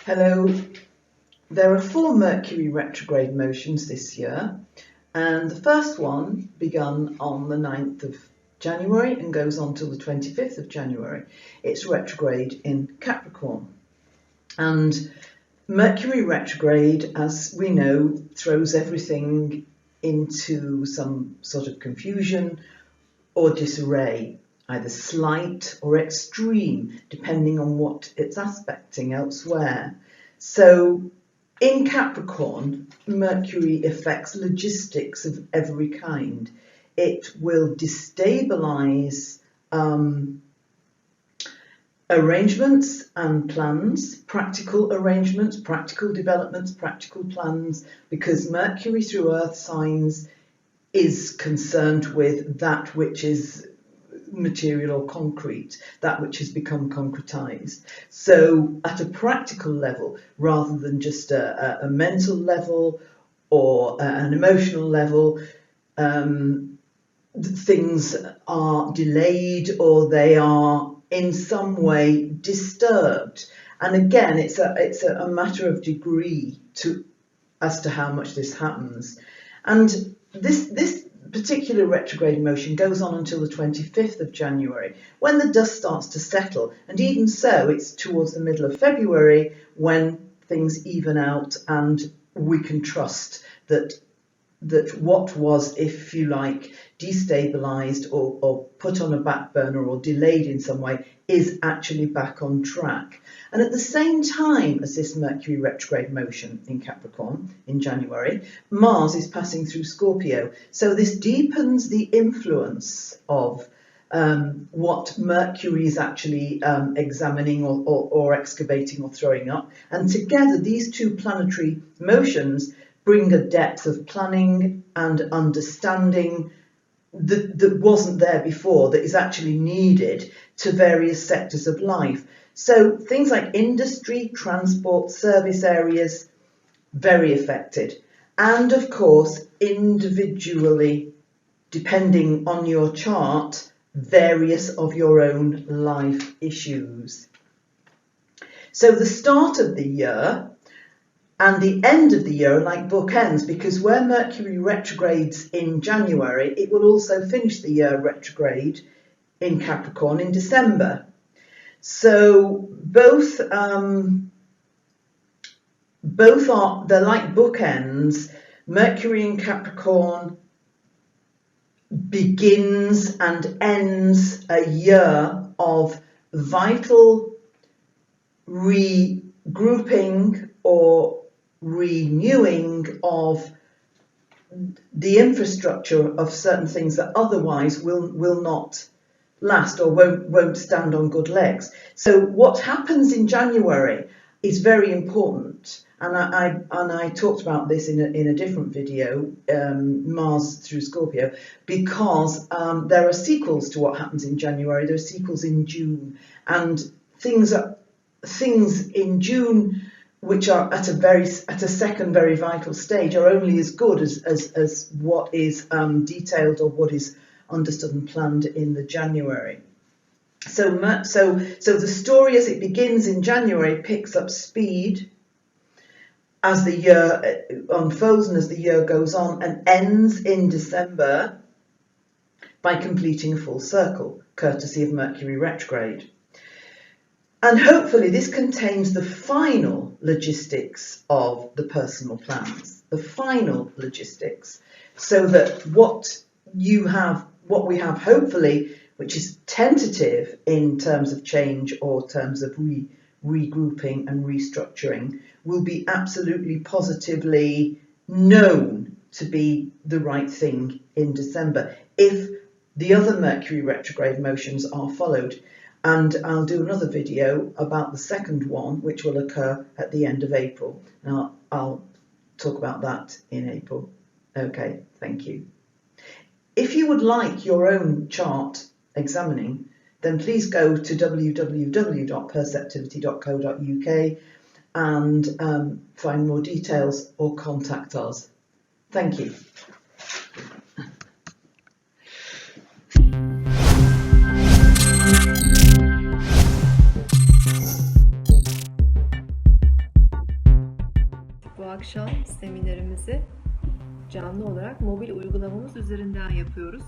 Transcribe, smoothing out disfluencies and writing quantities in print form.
Hello. There are 4 Mercury retrograde motions this year, and the first one began on the 9th of January and goes on till the 25th of January. It's retrograde in Capricorn. And Mercury retrograde, as we know, throws everything into some sort of confusion or disarray, either slight or extreme, depending on what it's aspecting elsewhere. So in Capricorn, Mercury affects logistics of every kind. It will destabilise arrangements and plans, practical arrangements, practical developments, practical plans, because Mercury through Earth signs is concerned with that which is material or concrete, that which has become concretized. So at a practical level, rather than just a mental level or an emotional level, things are delayed or they are in some way disturbed. And again, it's a matter of degree as to how much this happens. And this particular retrograde motion goes on until the 25th of January, when the dust starts to settle. And even so, it's towards the middle of February when things even out and we can trust that what was, if you like, destabilised or put on a back burner or delayed in some way is actually back on track. And at the same time as this Mercury retrograde motion in Capricorn in January, Mars is passing through Scorpio. So this deepens the influence of what Mercury is actually examining or excavating or throwing up. And together, these two planetary motions bring a depth of planning and understanding that wasn't there before, that is actually needed to various sectors of life. So things like industry, transport, service areas, very affected. And of course, individually, depending on your chart, various of your own life issues. So the start of the year and the end of the year are like bookends, because where Mercury retrogrades in January, it will also finish the year retrograde in Capricorn in December. So both are, they're like bookends. Mercury in Capricorn begins and ends a year of vital regrouping or renewing of the infrastructure of certain things that otherwise will not last or won't stand on good legs. So what happens in January is very important, and I talked about this in a different video, Mars through Scorpio, because there are sequels to what happens in January. There are sequels in June, and things in June which are at a second very vital stage are only as good as what is detailed or what is understood and planned in the January. So the story as it begins in January picks up speed as the year unfolds and as the year goes on, and ends in December by completing a full circle, courtesy of Mercury retrograde. And hopefully this contains the final logistics of the personal plans, the final logistics, so that what we have hopefully, which is tentative in terms of change or terms of regrouping and restructuring, will be absolutely positively known to be the right thing in December, if the other Mercury retrograde motions are followed. And I'll do another video about the second one, which will occur at the end of April. Now, I'll talk about that in April. Okay, thank you. If you would like your own chart examining, then please go to www.perceptivity.co.uk and find more details or contact us. Thank you. akşam seminerimizi canlı olarak mobil uygulamamız üzerinden yapıyoruz.